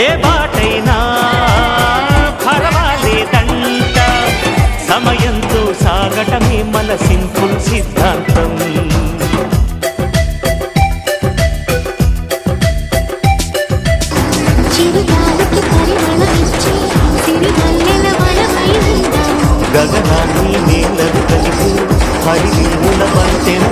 ఏ బాటైనా పర్వాలేదంట, సమయంతో సాగటమే మన సింపుల్ సిద్ధాంతం. గగనాన్ని నేలను కలిపి హరివిల్లుల వంతెన